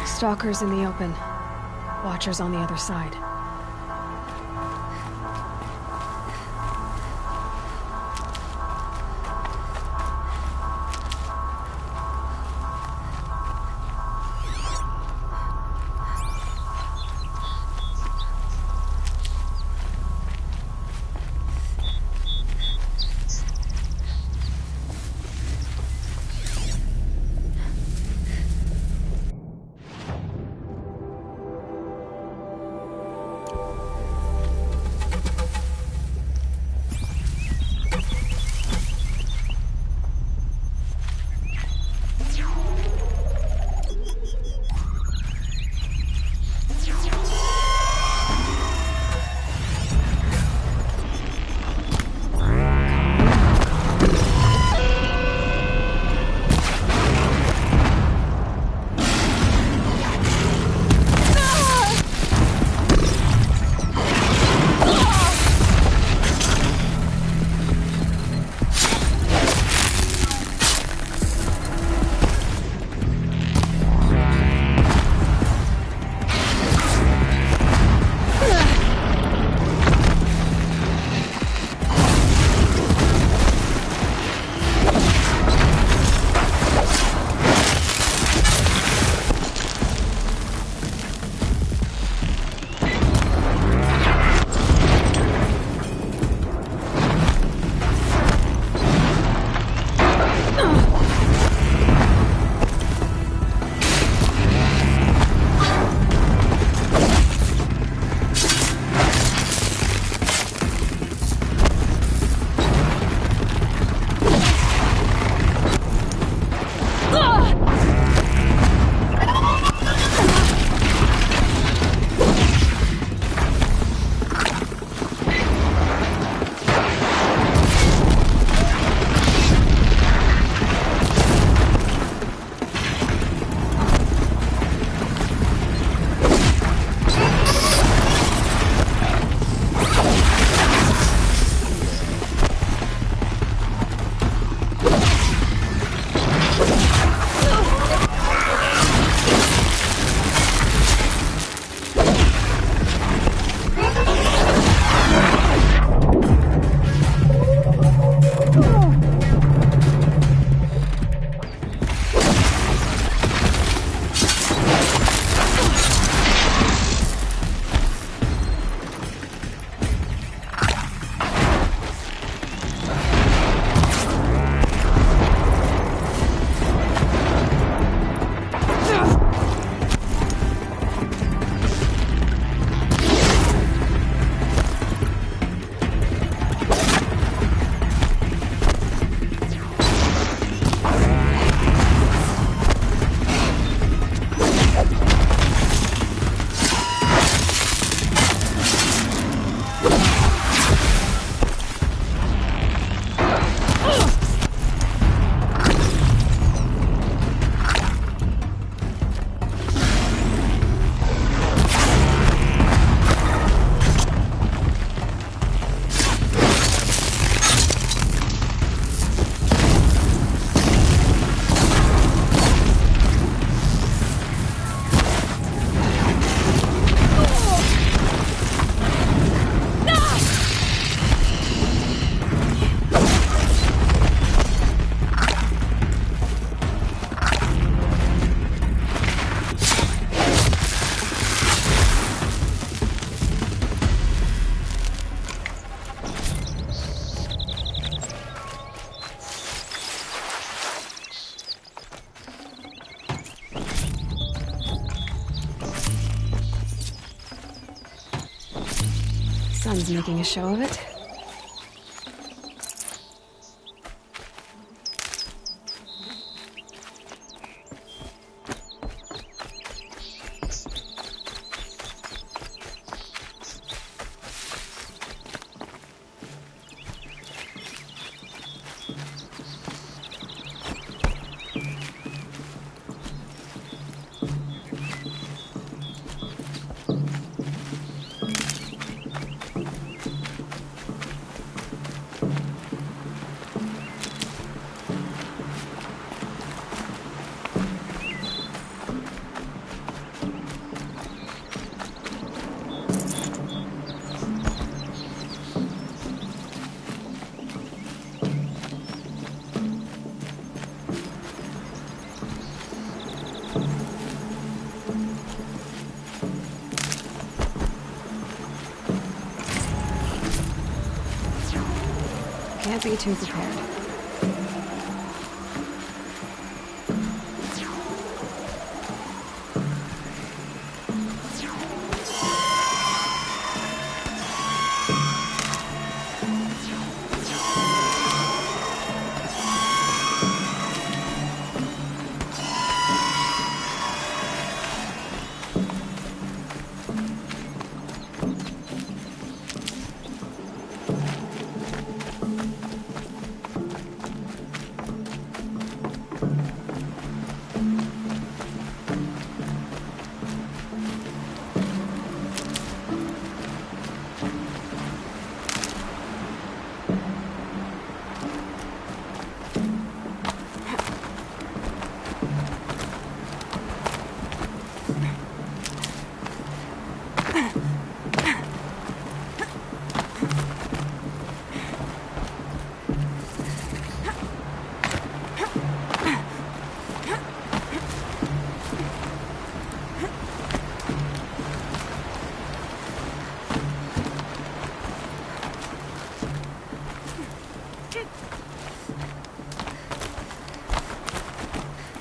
Stalkers in the open. Watchers on the other side. Sun's making a show of it. Can't be too prepared.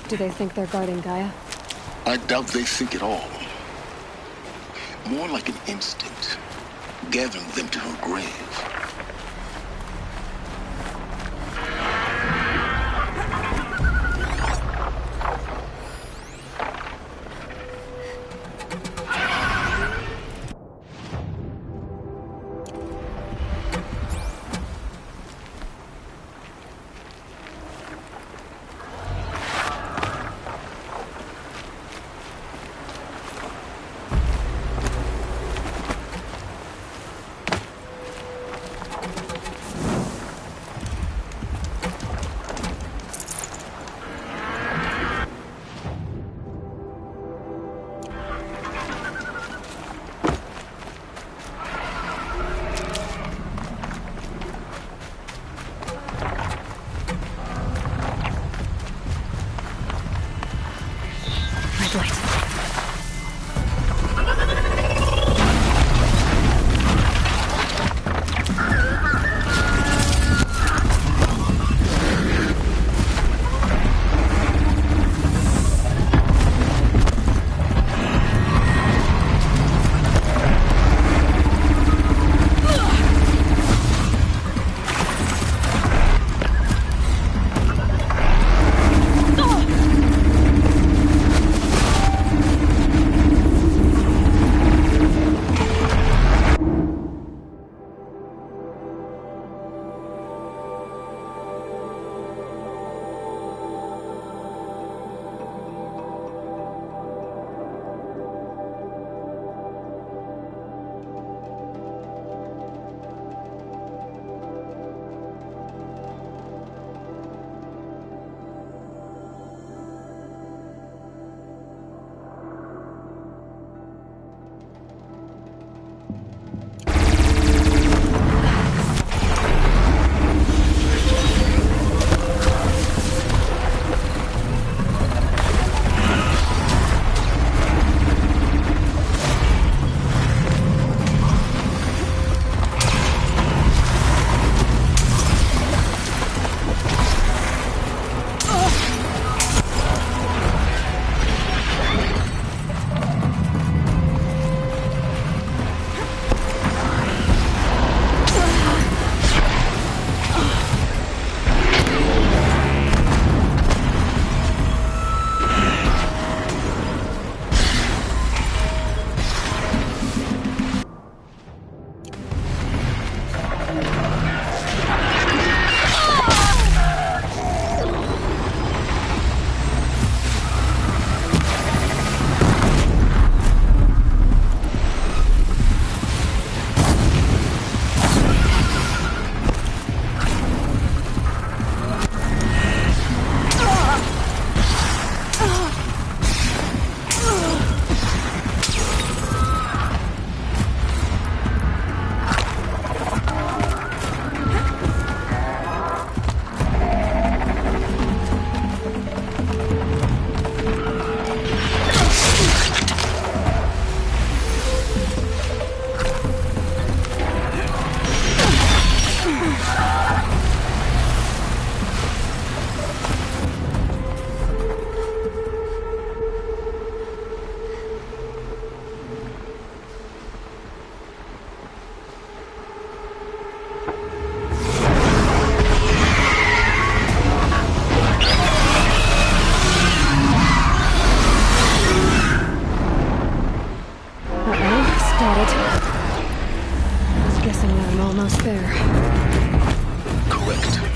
Do they think they're guarding Gaia? I doubt they think at all. More like an instinct, gathering them to her grave. correct.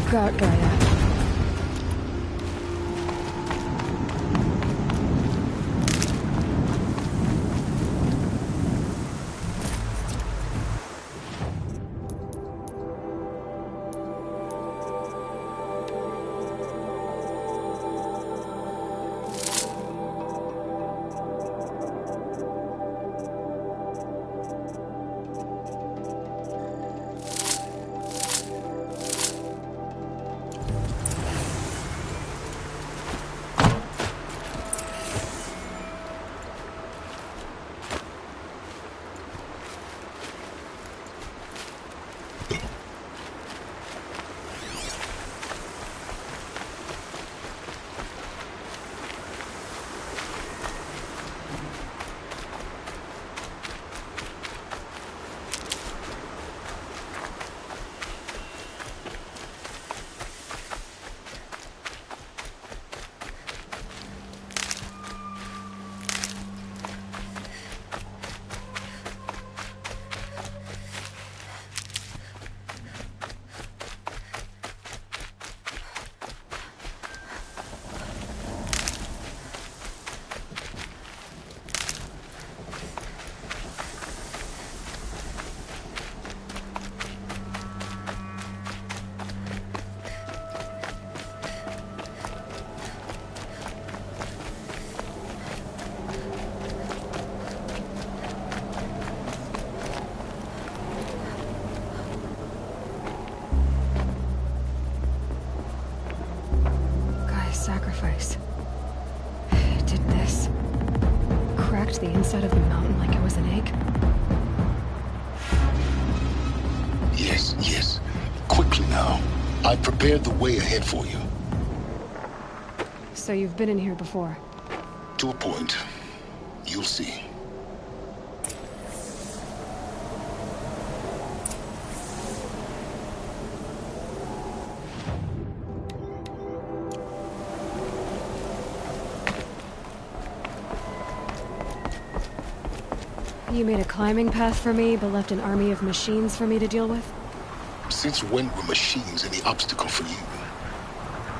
you've got, Gaia. Sacrifice. It did this. Cracked the inside of the mountain like it was an egg. Yes, yes. Quickly now. I've prepared the way ahead for you. So you've been in here before? To a point. You'll see. You made a climbing path for me, but left an army of machines for me to deal with? Since when were machines any obstacle for you?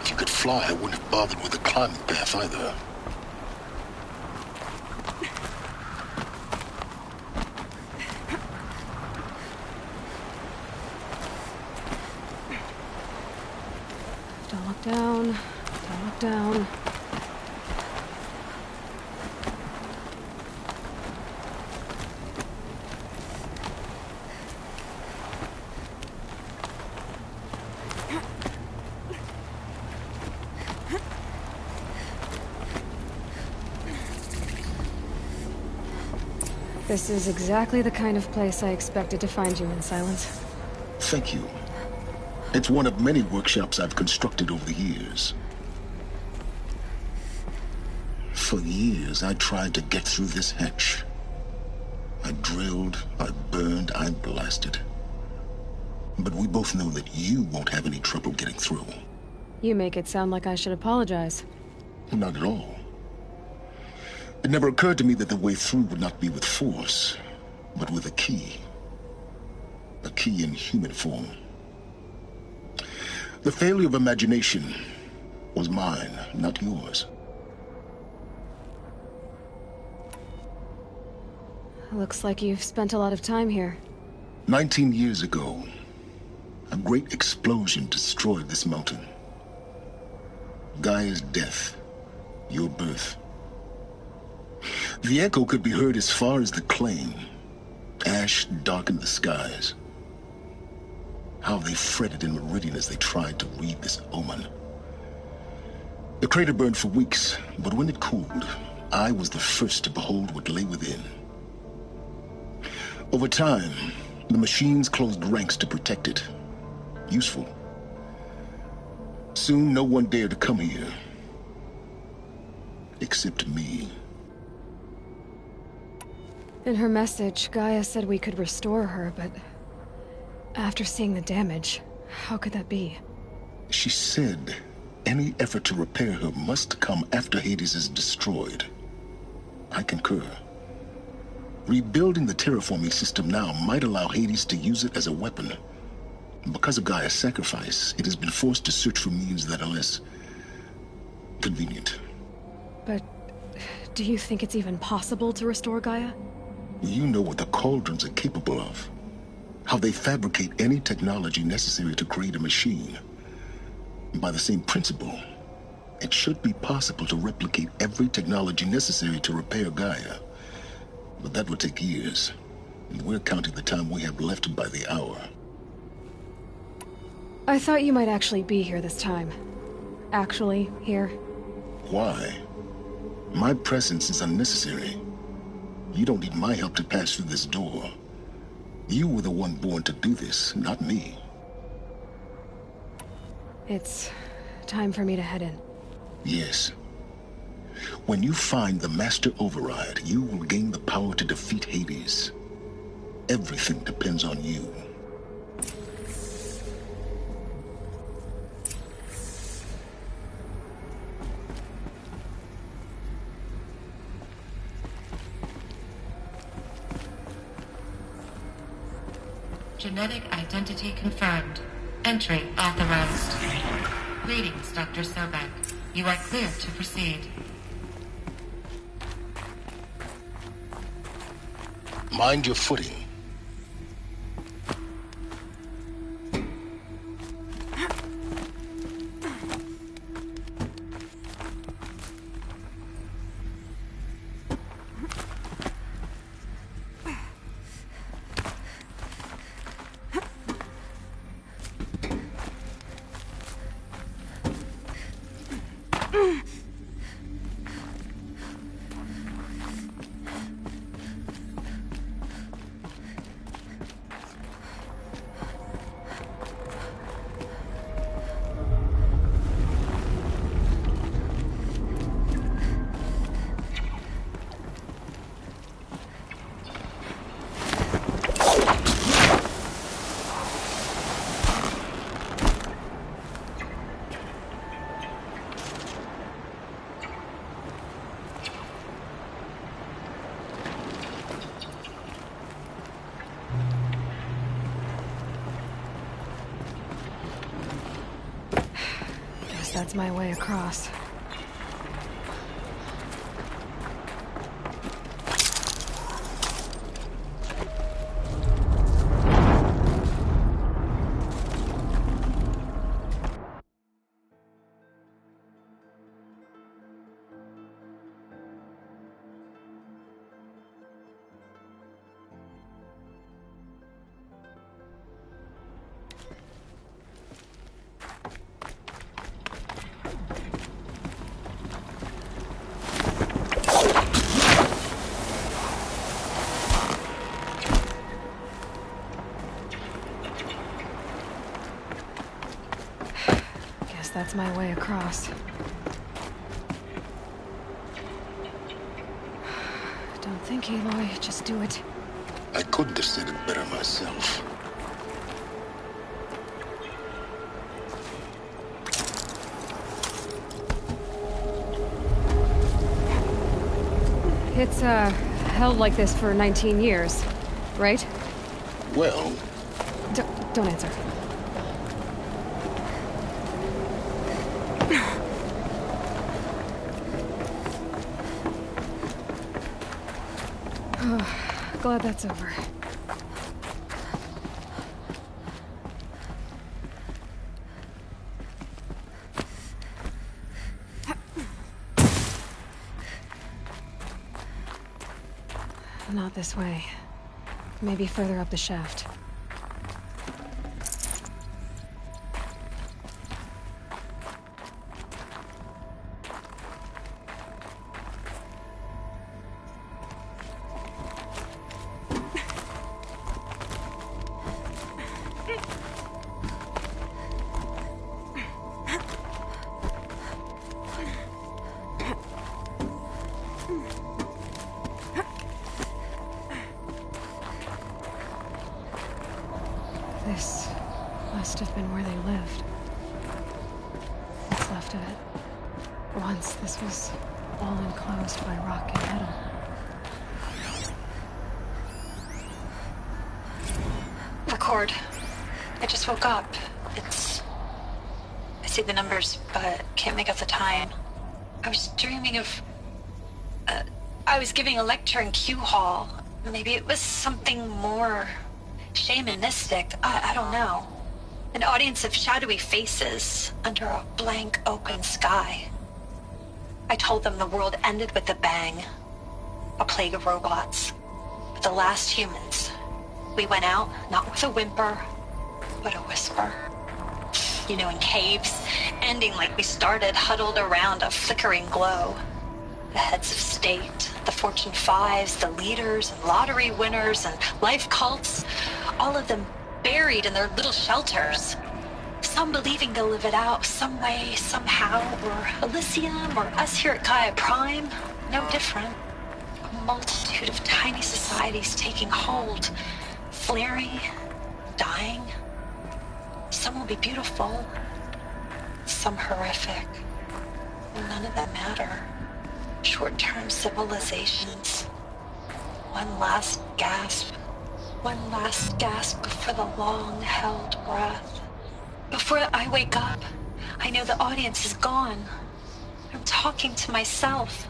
If you could fly, I wouldn't have bothered with a climbing path either. Don't look down. Don't look down. This is exactly the kind of place I expected to find you in, Silence. Thank you. It's one of many workshops I've constructed over the years. For years, I tried to get through this hatch. I drilled, I burned, I blasted. But we both know that you won't have any trouble getting through. You make it sound like I should apologize. Not at all. It never occurred to me that the way through would not be with force, but with a key. A key in human form. The failure of imagination was mine, not yours. Looks like you've spent a lot of time here. 19 years ago, a great explosion destroyed this mountain. Gaia's death, your birth. The echo could be heard as far as the claim. Ash darkened the skies. How they fretted in Meridian as they tried to read this omen. The crater burned for weeks, but when it cooled, I was the first to behold what lay within. Over time, the machines closed ranks to protect it. Useful. Soon, no one dared to come here. Except me. In her message, Gaia said we could restore her, but after seeing the damage, how could that be? She said any effort to repair her must come after Hades is destroyed. I concur. Rebuilding the terraforming system now might allow Hades to use it as a weapon. Because of Gaia's sacrifice, it has been forced to search for means that are less convenient. But do you think it's even possible to restore Gaia? You know what the Cauldrons are capable of. How they fabricate any technology necessary to create a machine. By the same principle, it should be possible to replicate every technology necessary to repair Gaia. But that would take years. And we're counting the time we have left by the hour. I thought you might actually be here this time. Actually, here. Why? My presence is unnecessary. You don't need my help to pass through this door. You were the one born to do this, not me. It's time for me to head in. Yes. When you find the Master Override, you will gain the power to defeat Hades. Everything depends on you. Genetic identity confirmed. Entry authorized. Greetings, Dr. Sobek. You are clear to proceed. Mind your footing. That's my way across. That's my way across. Don't think, Aloy. Just do it. I couldn't have said it better myself. It's, held like this for 19 years, right? Well... Don't answer. Glad that's over. Not this way. Maybe further up the shaft. This must have been where they lived. What's left of it. Once this was all enclosed by rock and metal. The cord. I just woke up. I see the numbers, but can't make out the time. I was dreaming of... I was giving a lecture in Q Hall. Maybe it was something more shamanistic. I don't know. An audience of shadowy faces under a blank open sky. I told them the world ended with a bang. A plague of robots. But the last humans. We went out, not with a whimper, but a whisper. You know, in caves, ending like we started, huddled around a flickering glow. The heads of state, the Fortune 5s, the leaders and lottery winners and life cults, all of them buried in their little shelters. Some believing they'll live it out some way, somehow, or Elysium, or us here at Gaia Prime, no different. A multitude of tiny societies taking hold, flaring, dying. Some will be beautiful, some horrific. None of them matter. Short-term civilizations. One last gasp. One last gasp before the long-held breath. Before I wake up, I know the audience is gone. I'm talking to myself.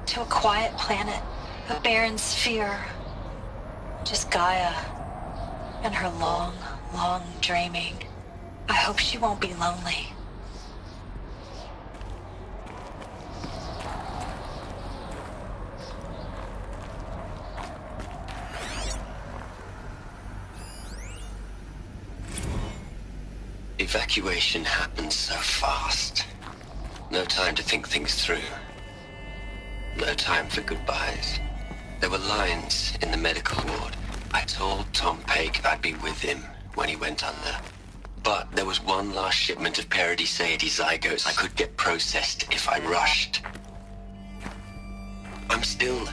To a quiet planet, a barren sphere. Just Gaia. And her long, long dreaming. I hope she won't be lonely. Evacuation happened so fast. No time to think things through. No time for goodbyes. There were lines in the medical ward. I told Tom Pake I'd be with him when he went under. But there was one last shipment of Paradiseidae zygotes I could get processed if I rushed. I'm still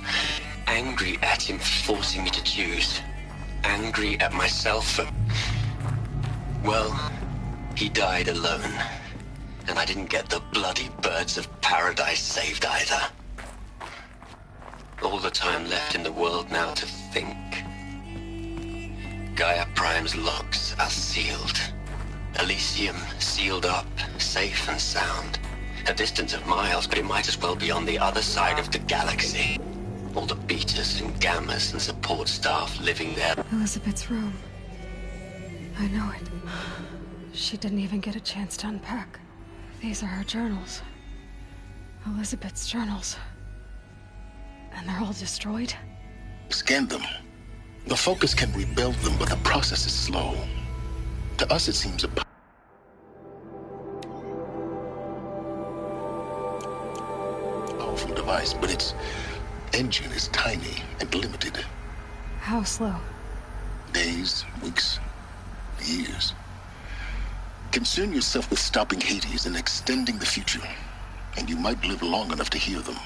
angry at him for forcing me to choose. Angry at myself for... Well, he died alone. And I didn't get the bloody birds of paradise saved either. All the time left in the world now to think. Gaia Prime's locks are sealed. Elysium sealed up, safe and sound. A distance of miles, but it might as well be on the other side of the galaxy. All the betas and gammas and support staff living there. Elizabeth's room. I know it. She didn't even get a chance to unpack. These are her journals. Elizabeth's journals. And they're all destroyed? Scan them. The Focus can rebuild them, but the process is slow. To us, it seems a powerful device, but its engine is tiny and limited. How slow? Days, weeks, years. Concern yourself with stopping Hades and extending the future, and you might live long enough to hear them.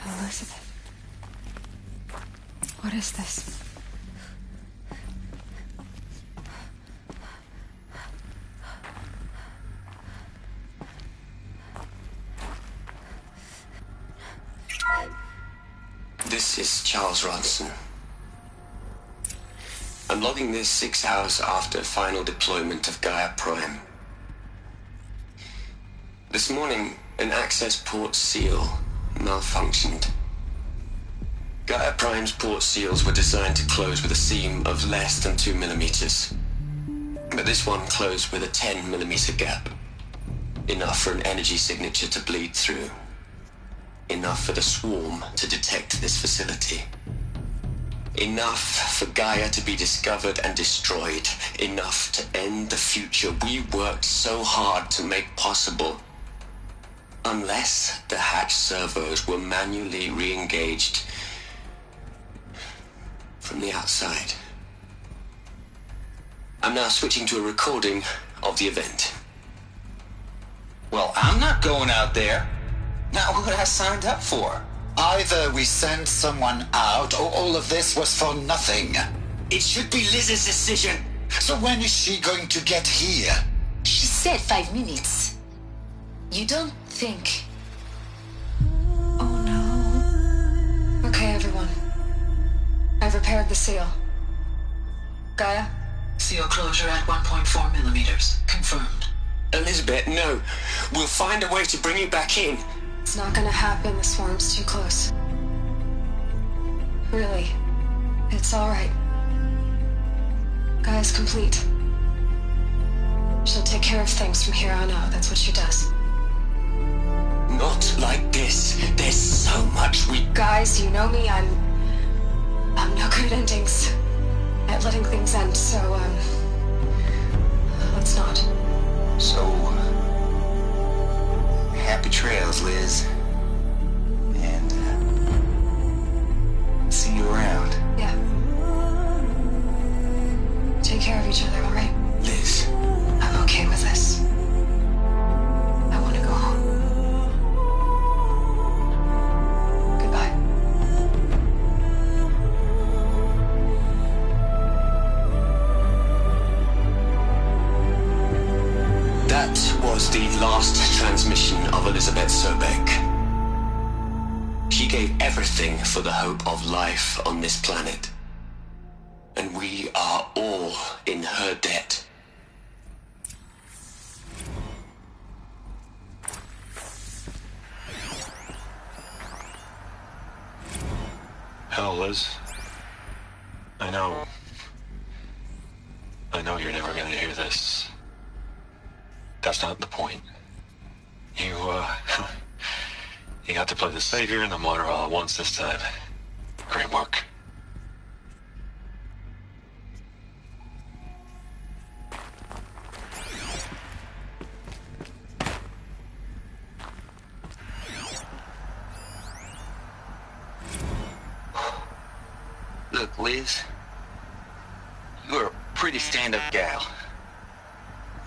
Elizabeth. What is this? This is Charles Ronson. I'm logging this 6 hours after final deployment of Gaia Prime. This morning, an access port seal malfunctioned. Gaia Prime's port seals were designed to close with a seam of less than 2 millimeters. But this one closed with a 10 millimeter gap. Enough for an energy signature to bleed through. Enough for the swarm to detect this facility. Enough for Gaia to be discovered and destroyed. Enough to end the future we worked so hard to make possible. Unless the hatch servos were manually re-engaged from the outside. I'm now switching to a recording of the event. Well, I'm not going out there. Not what I signed up for. Either we send someone out, or all of this was for nothing. It should be Liz's decision. So when is she going to get here? She said 5 minutes. You don't think... Oh no. Okay, everyone. I've repaired the seal. Gaia? Seal closure at 1.4 millimeters. Confirmed. Elizabeth, no. We'll find a way to bring you back in. It's not gonna happen. The swarm's too close. Really. It's alright. Gaia's complete. She'll take care of things from here on out. That's what she does. Not like this. There's so much we... Guys, you know me. I'm no good at endings. At letting things end, so, let's not. So, happy trails, Liz. And, see you around. Yeah. Take care of each other, alright? Liz. I'm okay with this. I want to go home. Goodbye. That was the last transmission of Elizabeth Sobek. She gave everything for the hope of life on this planet. And we are all in her debt. Hell, Liz. I know you're never gonna hear this. That's not the point. You got to play the savior and the martyr all at once this time. Great work. Look, Liz. You're a pretty stand-up gal.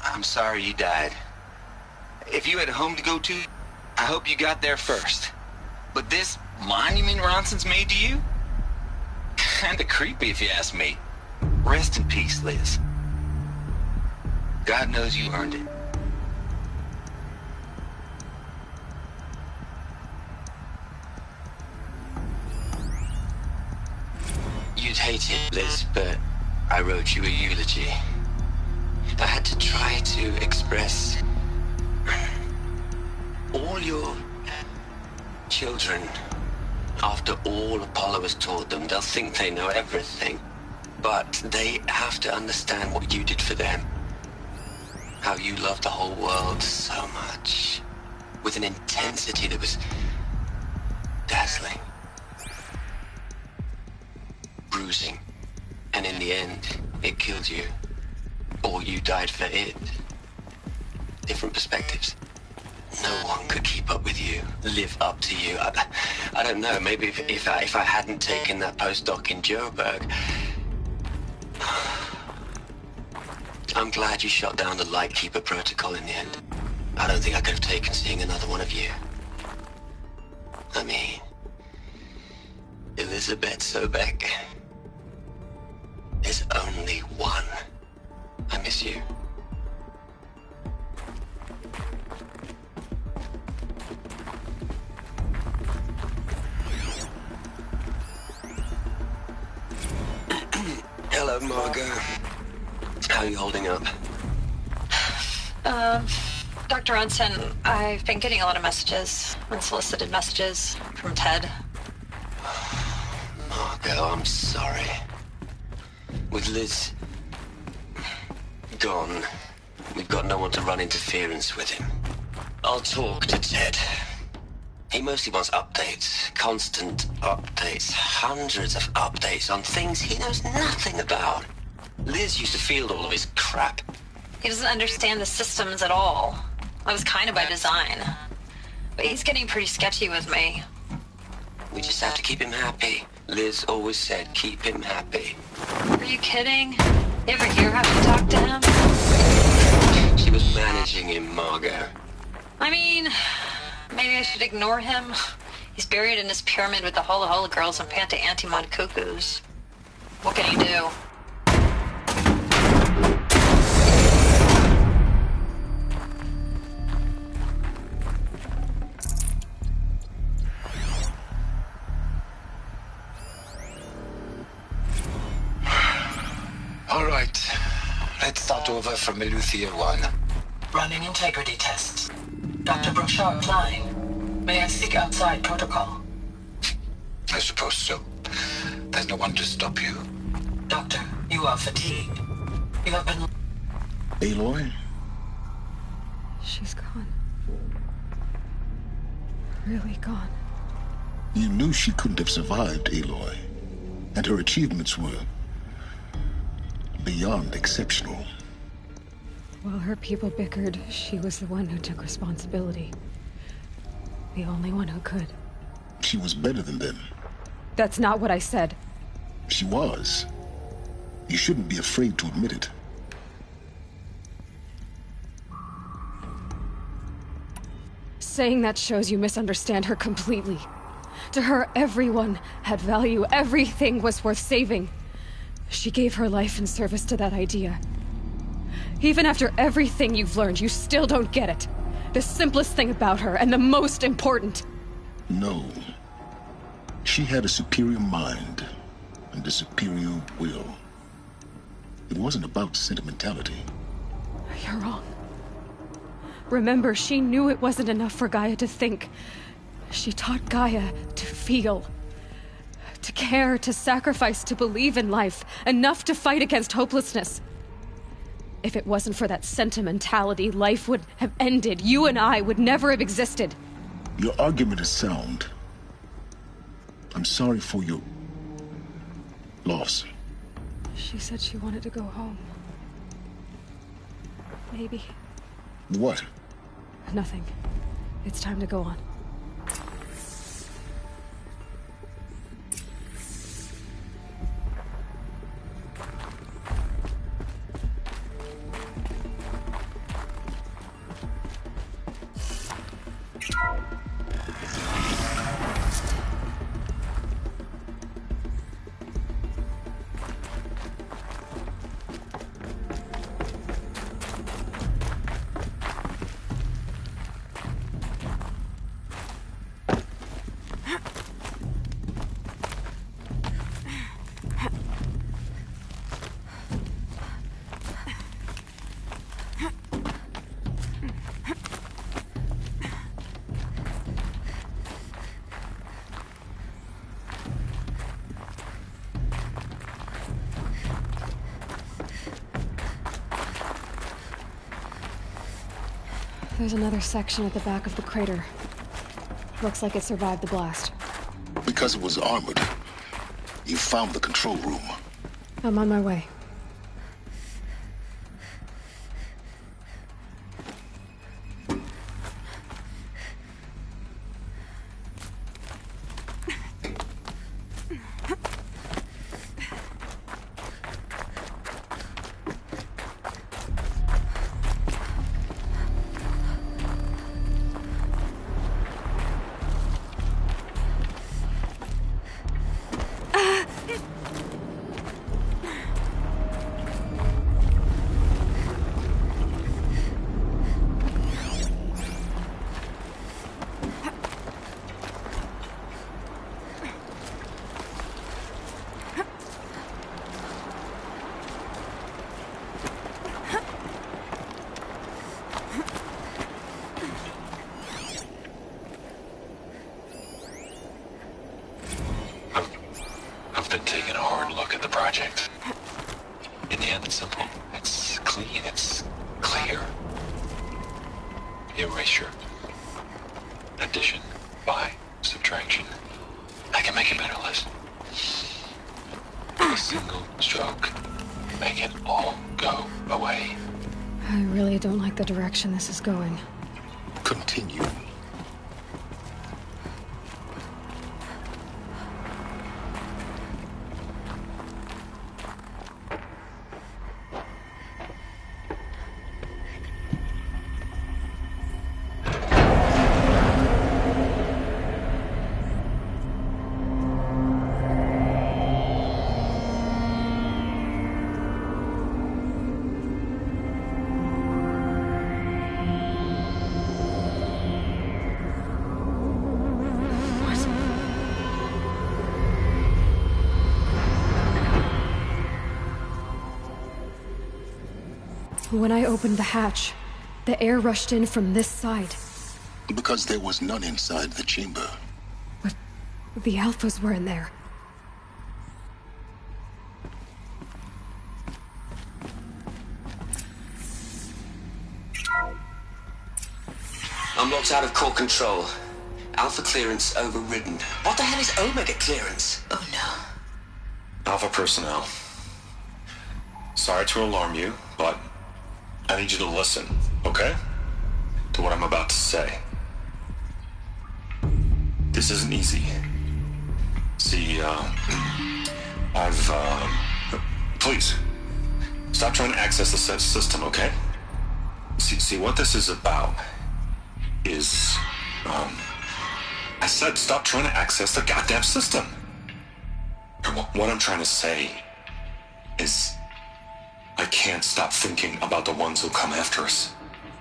I'm sorry you died. If you had a home to go to, I hope you got there first. But this monument Ronson's made to you? Kinda creepy if you ask me. Rest in peace, Liz. God knows you earned it. You'd hate it, Liz, but I wrote you a eulogy. I had to try to express all your children. After all Apollo has taught them, they'll think they know everything. But they have to understand what you did for them. How you loved the whole world so much. With an intensity that was dazzling. Bruising. And in the end, it killed you. Or you died for it. Different perspectives. No one could keep up with you, live up to you. I don't know, maybe if I hadn't taken that postdoc in Joburg. I'm glad you shot down the Lightkeeper protocol in the end. I don't think I could have taken seeing another one of you. I mean, Elizabeth Sobek. There's only one. I miss you. Hello, Margot. How are you holding up? Dr. Ronson, I've been getting a lot of messages, unsolicited messages from Ted. Margot, I'm sorry. With Liz gone, we've got no one to run interference with him. I'll talk to Ted. He mostly wants updates, constant updates, hundreds of updates on things he knows nothing about. Liz used to field all of his crap. He doesn't understand the systems at all. That was kind of by design. But he's getting pretty sketchy with me. We just have to keep him happy. Liz always said, keep him happy. Are you kidding? You ever hear how she talked to him? She was managing him, Margot. I mean, maybe I should ignore him. He's buried in his pyramid with the Hola Hola girls and Panta Antimon cuckoos. What can he do? All right. Let's start over from Eleuthia 1. Running integrity tests. Dr. Brochard Klein, may I speak outside protocol? I suppose so. There's no one to stop you. Doctor, you are fatigued. You have been... Aloy? She's gone. Really gone. You knew she couldn't have survived, Aloy. And her achievements were beyond exceptional. While her people bickered, she was the one who took responsibility. The only one who could. She was better than them. That's not what I said. She was. You shouldn't be afraid to admit it. Saying that shows you misunderstand her completely. To her, everyone had value. Everything was worth saving. She gave her life in service to that idea. Even after everything you've learned, you still don't get it. The simplest thing about her, and the most important. No. She had a superior mind and a superior will. It wasn't about sentimentality. You're wrong. Remember, she knew it wasn't enough for Gaia to think. She taught Gaia to feel. To care, to sacrifice, to believe in life. Enough to fight against hopelessness. If it wasn't for that sentimentality, life would have ended. You and I would never have existed. Your argument is sound. I'm sorry for your loss. She said she wanted to go home. Maybe. What? Nothing. It's time to go on. There's another section at the back of the crater. Looks like it survived the blast. Because it was armored. You found the control room. I'm on my way. I've been taking a hard look at the project. In the end, it's simple. It's clean. It's clear. Erasure. Addition. by subtraction. I can make it better, Liz. A single stroke. Make it all go away. I really don't like the direction this is going. Continue. When I opened the hatch, the air rushed in from this side. Because there was none inside the chamber. But the Alphas were in there. I'm locked out of core control. Alpha clearance overridden. What the hell is Omega clearance? Oh no. Alpha personnel. Sorry to alarm you, but I need you to listen, okay? To what I'm about to say. This isn't easy. See, please, stop trying to access the system, okay? See, what this is about is, I said stop trying to access the goddamn system. What I'm trying to say is, I can't stop thinking about the ones who come after us.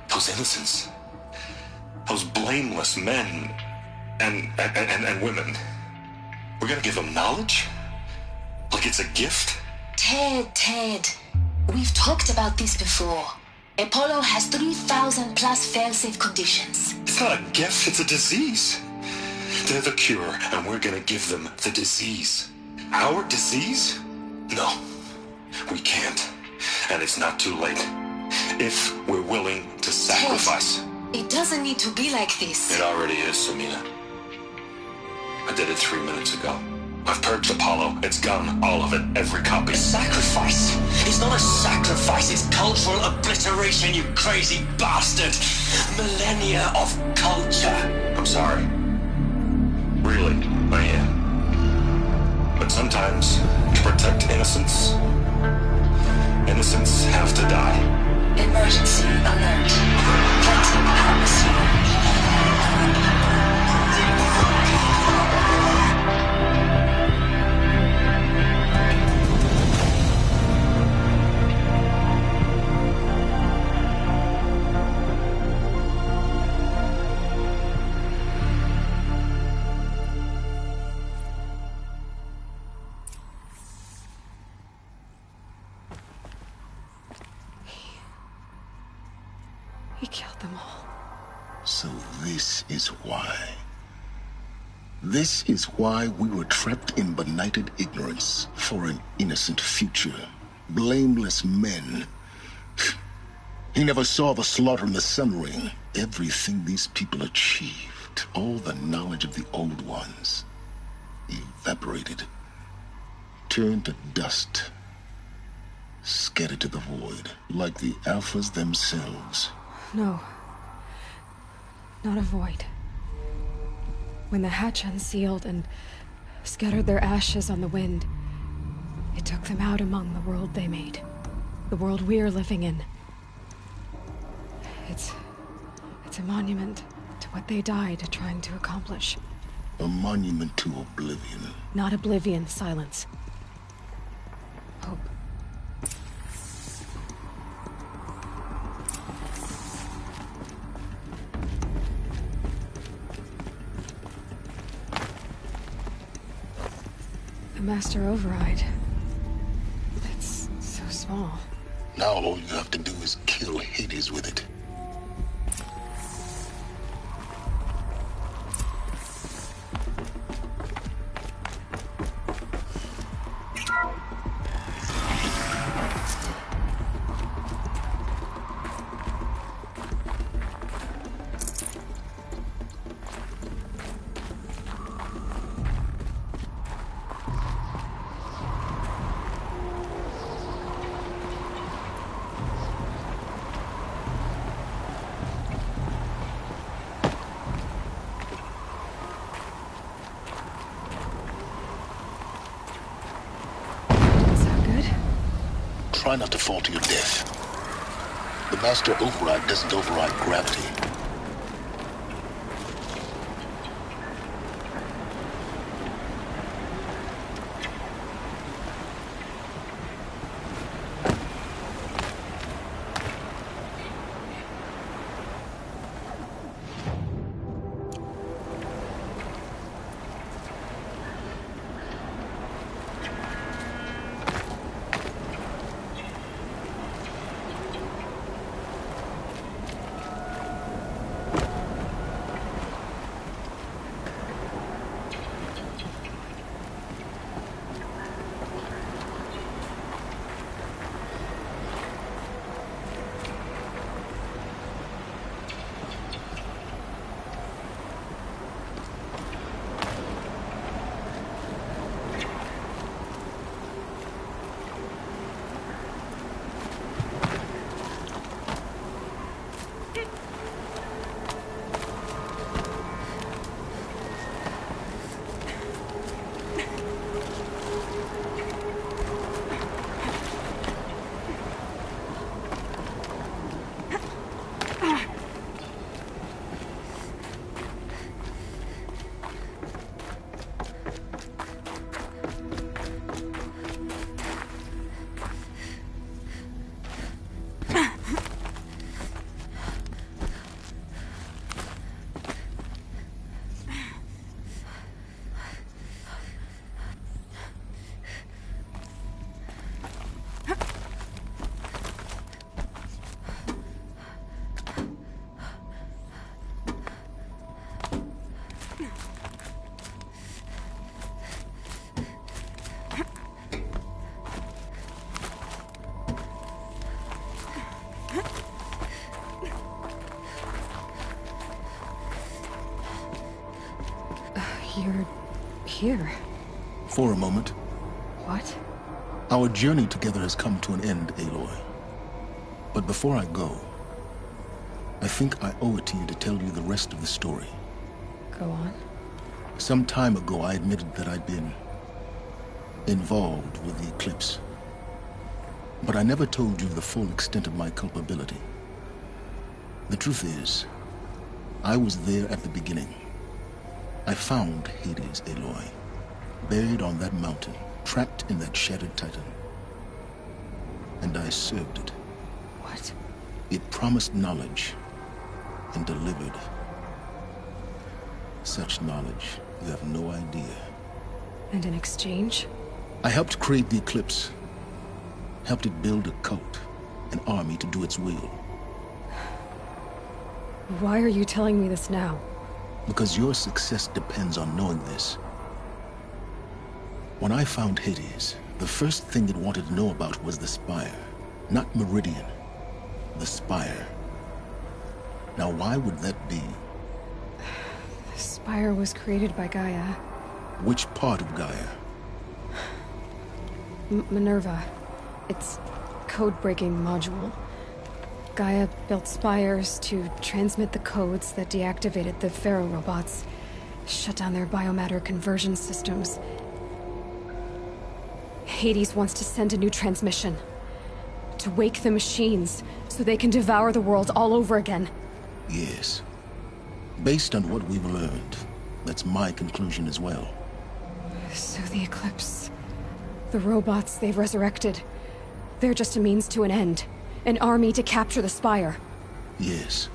Those innocents. Those blameless men and women. We're gonna give them knowledge? Like it's a gift? Ted. We've talked about this before. Apollo has 3,000 plus fail-safe conditions. It's not a gift, it's a disease. They're the cure, and we're gonna give them the disease. Our disease? No, we can't. And it's not too late. If we're willing to sacrifice. Ted, it doesn't need to be like this. It already is, Samina. I did it 3 minutes ago. I've purged Apollo. It's gone. All of it. Every copy. A sacrifice? It's not a sacrifice. It's cultural obliteration, you crazy bastard. Millennia of culture. I'm sorry. Really, I am. But sometimes, to protect innocence, innocents have to die. Emergency alert. Planting atmosphere. He killed them all. So this is why. This is why we were trapped in benighted ignorance for an innocent future. Blameless men. He never saw the slaughter in the Sun Ring. Everything these people achieved, all the knowledge of the old ones, evaporated, turned to dust, scattered to the void, like the Alphas themselves. No. Not a void. When the hatch unsealed and scattered their ashes on the wind, it took them out among the world they made. The world we're living in. It's a monument to what they died trying to accomplish. A monument to oblivion. Not oblivion, silence. Hope. The Master Override. It's so small. Now all you have to do is kill Hades with it. try not to fall to your death. The master override doesn't override gravity. You're here. For a moment. What? Our journey together has come to an end, Aloy. But before I go, I think I owe it to you to tell you the rest of the story. Go on. Some time ago, I admitted that I'd been involved with the eclipse. But I never told you the full extent of my culpability. The truth is, I was there at the beginning. I found Hades, Aloy, buried on that mountain, trapped in that shattered titan. And I served it. What? It promised knowledge and delivered. Such knowledge, you have no idea. And in exchange? I helped create the eclipse. Helped it build a cult, an army to do its will. Why are you telling me this now? Because your success depends on knowing this. When I found Hades, the first thing it wanted to know about was the Spire. Not Meridian. The Spire. Now why would that be? The Spire was created by Gaia. Which part of Gaia? Minerva. Its code-breaking module. Gaia built spires to transmit the codes that deactivated the Pharaoh robots, shut down their biomatter conversion systems. Hades wants to send a new transmission. To wake the machines, so they can devour the world all over again. Yes. Based on what we've learned, that's my conclusion as well. So the Eclipse... the robots they've resurrected... they're just a means to an end. An army to capture the Spire. Yes.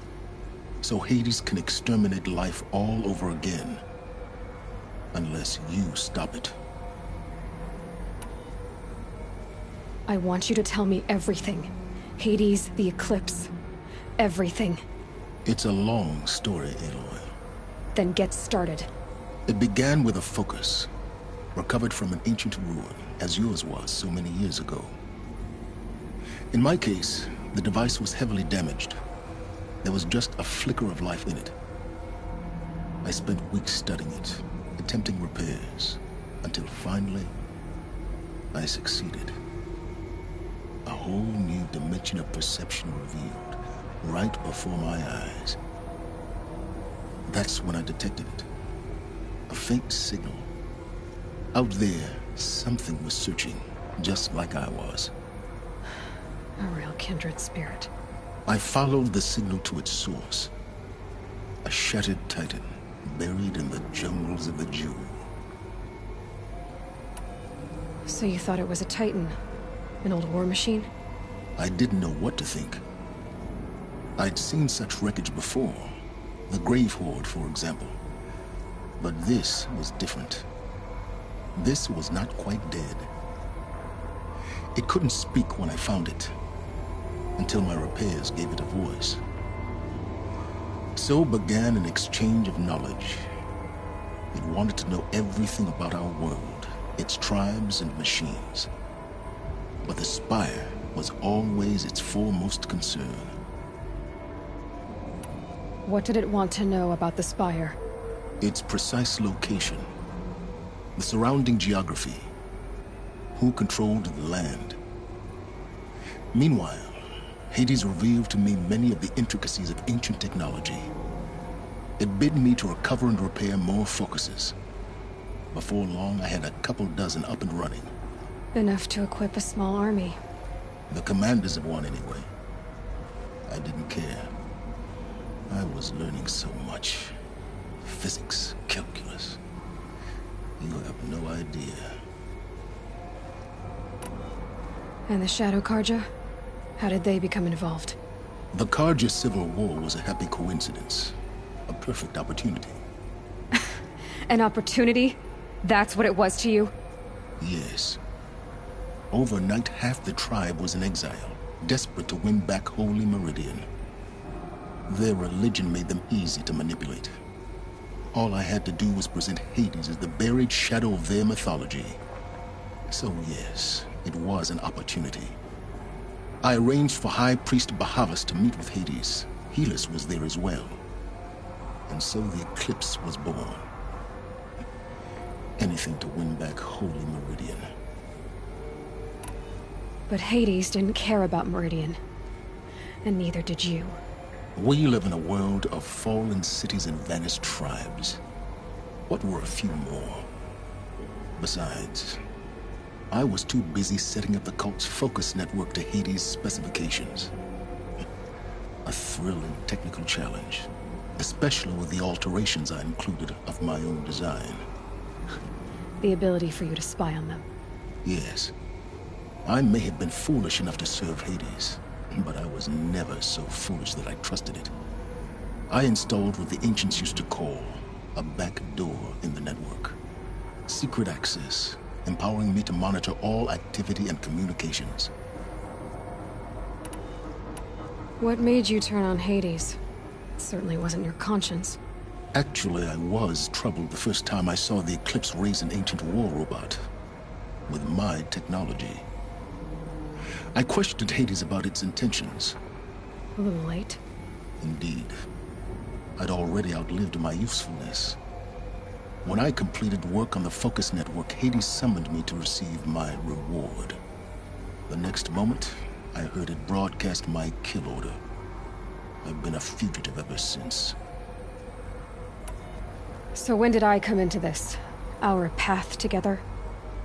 So Hades can exterminate life all over again. Unless you stop it. I want you to tell me everything. Hades, the Eclipse. Everything. It's a long story, Aloy. Then get started. It began with a focus. Recovered from an ancient ruin, as yours was so many years ago. In my case, the device was heavily damaged. There was just a flicker of life in it. I spent weeks studying it, attempting repairs, until finally, I succeeded. A whole new dimension of perception revealed, right before my eyes. That's when I detected it. A faint signal. Out there, something was searching, just like I was. A real kindred spirit. I followed the signal to its source. A shattered titan, buried in the jungles of the Jew. So you thought it was a titan? An old war machine? I didn't know what to think. I'd seen such wreckage before. The Grave Horde, for example. But this was different. This was not quite dead. It couldn't speak when I found it, until my repairs gave it a voice. So began an exchange of knowledge. It wanted to know everything about our world, its tribes and machines. But the Spire was always its foremost concern. What did it want to know about the Spire? Its precise location, the surrounding geography, who controlled the land. Meanwhile, Hades revealed to me many of the intricacies of ancient technology. It bid me to recover and repair more focuses. Before long, I had a couple dozen up and running. Enough to equip a small army. The commanders of one, anyway. I didn't care. I was learning so much. Physics, calculus. You have no idea. And the Shadow Karja? How did they become involved? The Karja Civil War was a happy coincidence. A perfect opportunity. An opportunity? That's what it was to you? Yes. Overnight, half the tribe was in exile, desperate to win back Holy Meridian. Their religion made them easy to manipulate. All I had to do was present Hades as the buried shadow of their mythology. So yes, it was an opportunity. I arranged for High Priest Bahavas to meet with Hades. Helis was there as well. And so the eclipse was born. Anything to win back Holy Meridian. But Hades didn't care about Meridian. And neither did you. We live in a world of fallen cities and vanished tribes. What were a few more? Besides, I was too busy setting up the cult's focus network to Hades' specifications. A thrilling technical challenge, especially with the alterations I included of my own design. The ability for you to spy on them. Yes. I may have been foolish enough to serve Hades, but I was never so foolish that I trusted it. I installed what the ancients used to call a back door in the network. Secret access, empowering me to monitor all activity and communications. What made you turn on Hades? It certainly wasn't your conscience. Actually, I was troubled the first time I saw the Eclipse raise an ancient war robot. With my technology. I questioned Hades about its intentions. A little late. Indeed. I'd already outlived my usefulness. When I completed work on the Focus Network, Hades summoned me to receive my reward. The next moment, I heard it broadcast my kill order. I've been a fugitive ever since. So when did I come into this? Our path together?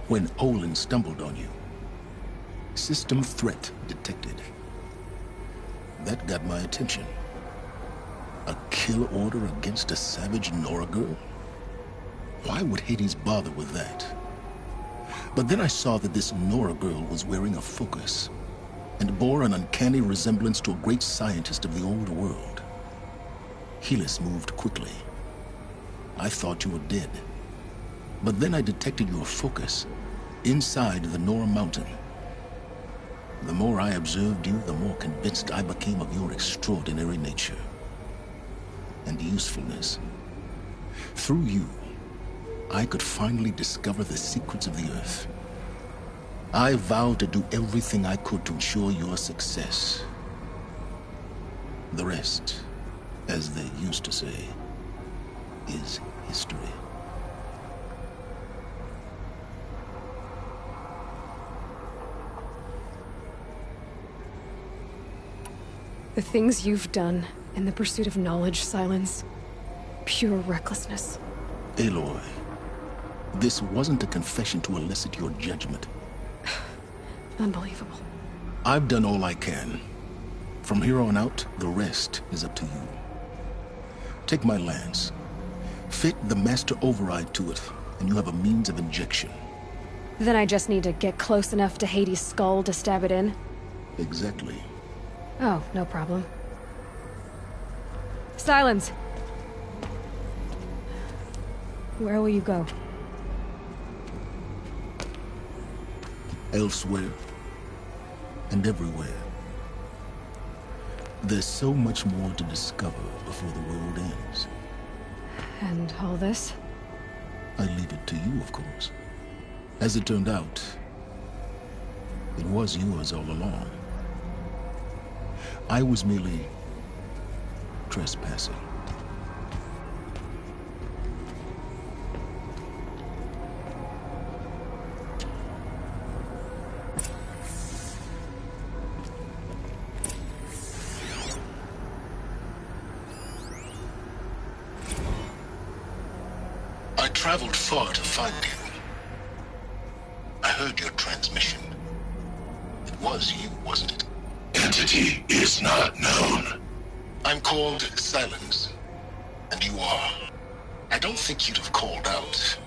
When Olin stumbled on you. System threat detected. That got my attention. A kill order against a savage Nora girl? Why would Hades bother with that? But then I saw that this Nora girl was wearing a focus, and bore an uncanny resemblance to a great scientist of the old world. Helis moved quickly. I thought you were dead. But then I detected your focus inside the Nora mountain. The more I observed you, the more convinced I became of your extraordinary nature and usefulness. Through you, I could finally discover the secrets of the Earth. I vowed to do everything I could to ensure your success. The rest, as they used to say, is history. The things you've done in the pursuit of knowledge, Silence. Pure recklessness. Aloy, this wasn't a confession to elicit your judgment. Unbelievable. I've done all I can. From here on out, the rest is up to you. Take my lance. Fit the master override to it, and you have a means of injection. Then I just need to get close enough to Hades' skull to stab it in? Exactly. Oh, no problem. Silence! Where will you go? Elsewhere. And everywhere. There's so much more to discover before the world ends. And all this? I leave it to you, of course. As it turned out, it was yours all along. I was merely trespassing. I traveled far to find you. I heard your transmission. It was you, wasn't it? Entity is not known. I'm called Silence, and you are. I don't think you'd have called out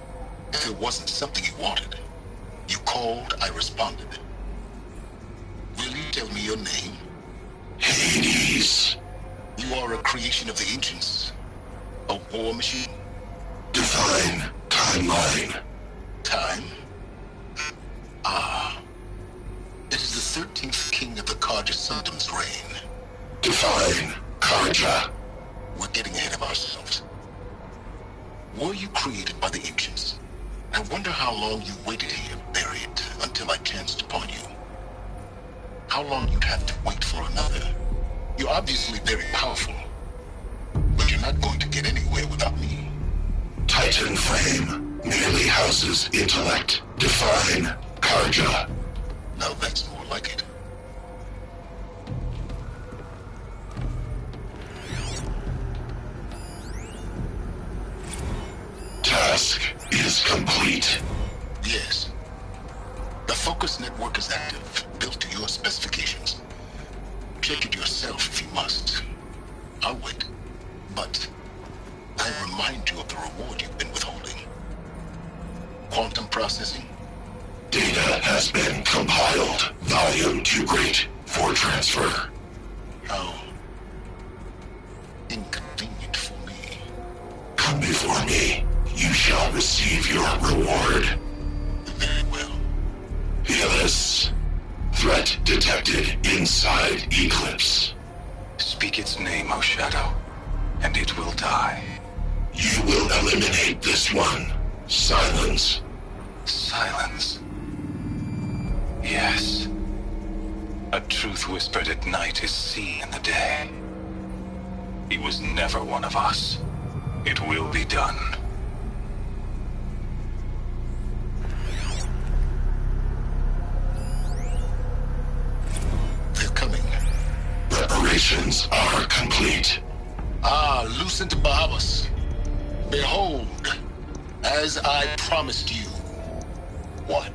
if it wasn't something you wanted. You called, I responded. Will you tell me your name? Hades. You are a creation of the ancients. A war machine? Define timeline. Time? Ah. It is the 13th king of the Karja Sanctum's reign. Define Karja. We're getting ahead of ourselves. Were you created by the ancients? I wonder how long you waited here, buried, until I chanced upon you. How long you'd have to wait for another. You're obviously very powerful, but you're not going to get anywhere without me. Titan Flame merely houses intellect. Define Karja. Now that's more like it. Task is complete. Yes. The focus network is active, built to your specifications. Check it yourself if you must. I'll wait. But I remind you of the reward you've been withholding. Quantum processing? Data has been compiled. Volume too great for transfer. How inconvenient for me. Come before me. You shall receive your reward. Very well. Helis. Threat detected inside Eclipse. Speak its name, O Shadow, and it will die. You will eliminate this one. Silence. Silence. Yes. A truth whispered at night is seen in the day. He was never one of us. It will be done. They're coming. Preparations are complete. Ah, Lucent Bahavas. Behold, as I promised you. What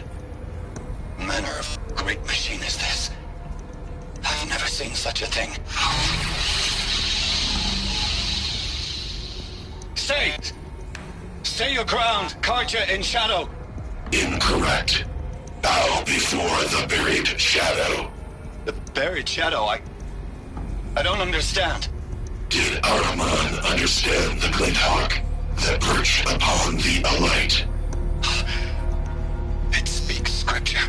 manner of great machine is this? I've never seen such a thing. Stay! Stay your ground, Karja in Shadow! Incorrect. Bow before the buried shadow. The buried shadow, I don't understand. Did Araman understand the glint hawk that perched upon the alight? It speaks scripture.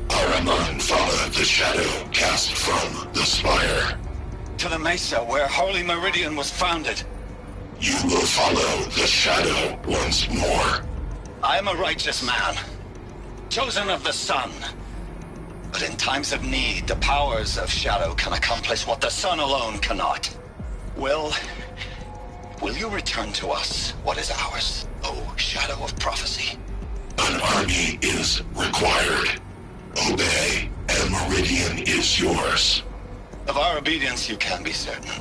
Araman followed the shadow cast from the spire. To the mesa where Holy Meridian was founded. You will follow the shadow once more. I am a righteous man, chosen of the sun. But in times of need, the powers of shadow can accomplish what the sun alone cannot. Will you return to us what is ours, O Shadow of Prophecy? An army is required. Obey, and Meridian is yours. Of our obedience you can be certain.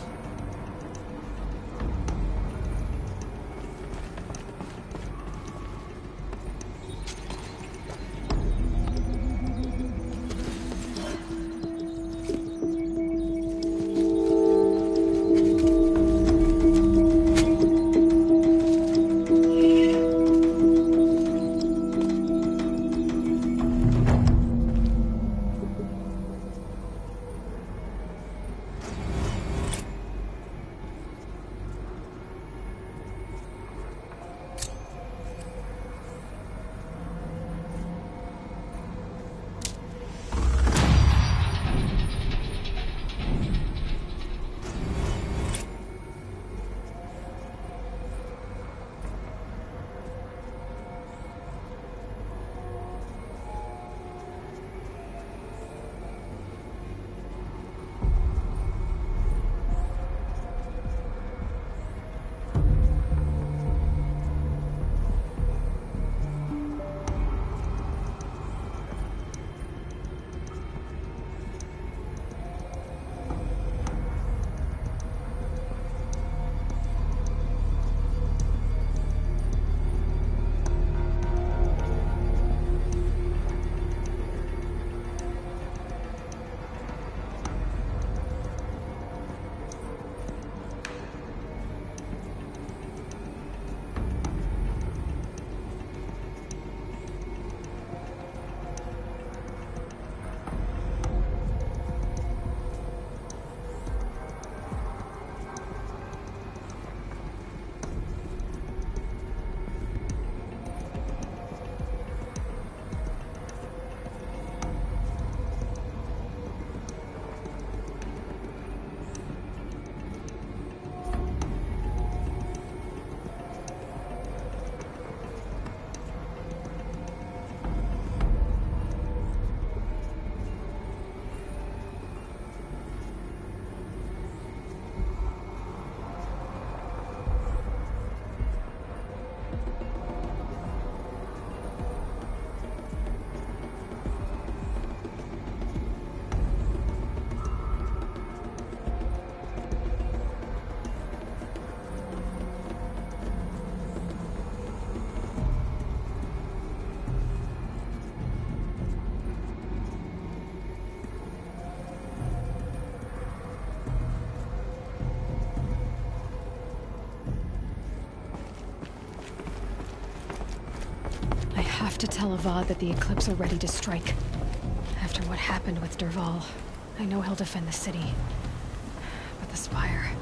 tell Avad that the Eclipse are ready to strike. After what happened with Derval, I know he'll defend the city. But the Spire...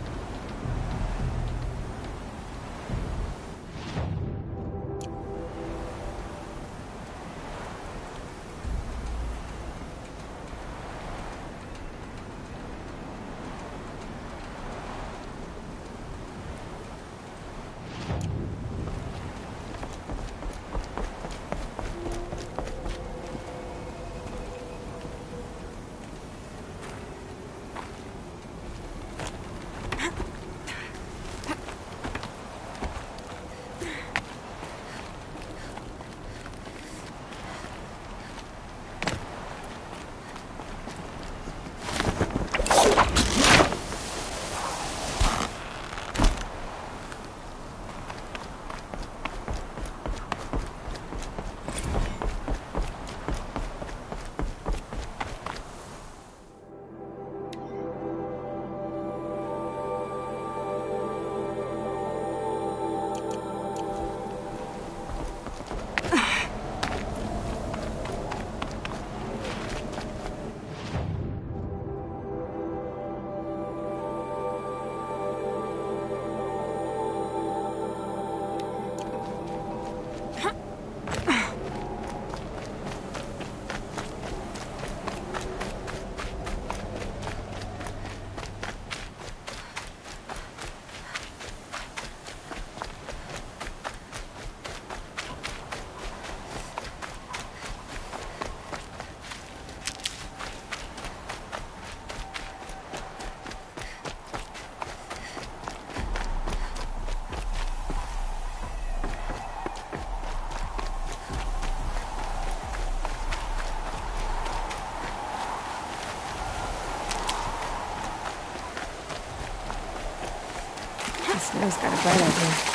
Snow's got a bright idea.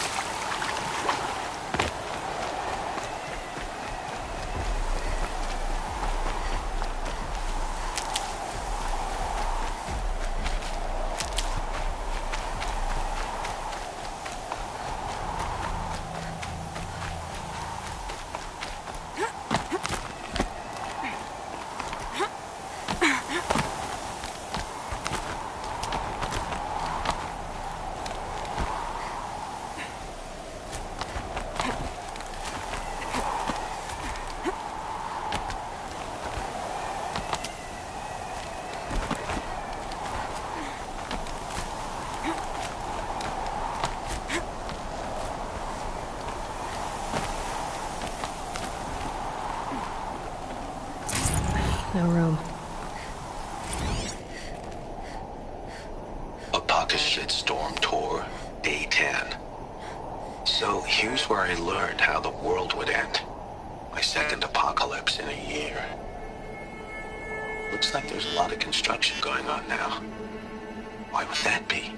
No room. A pocket shitstorm tour, day 10. So here's where I learned how the world would end. My second apocalypse in a year. Looks like there's a lot of construction going on now. Why would that be?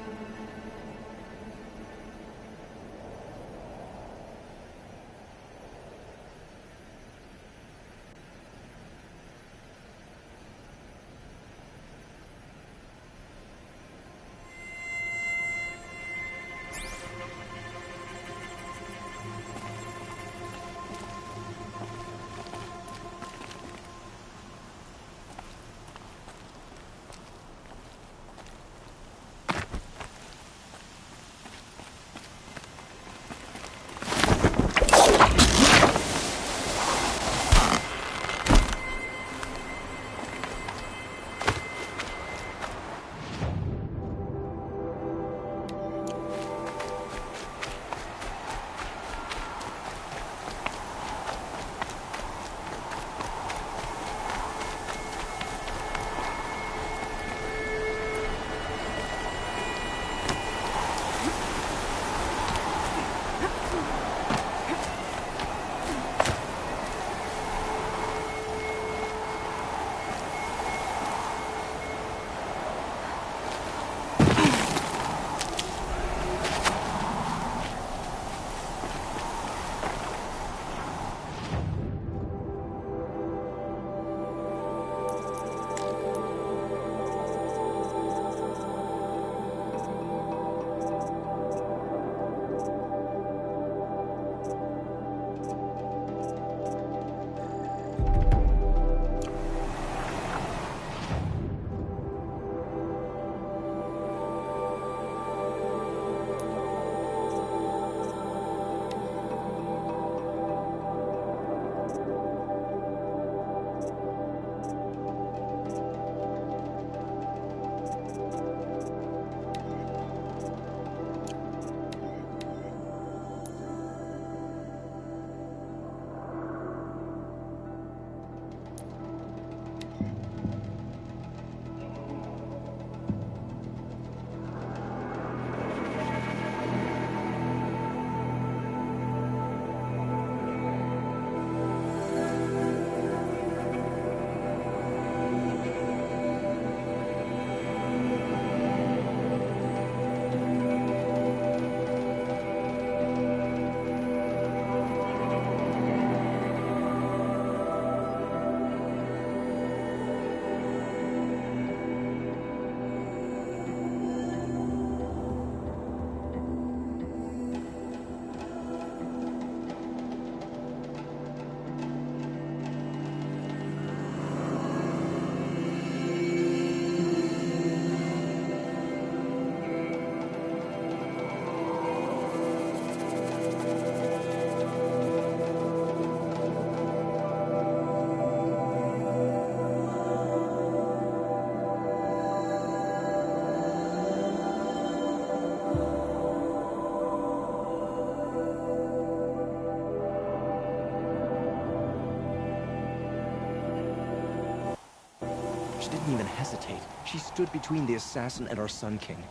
didn't even hesitate. She stood between the assassin and our Sun King.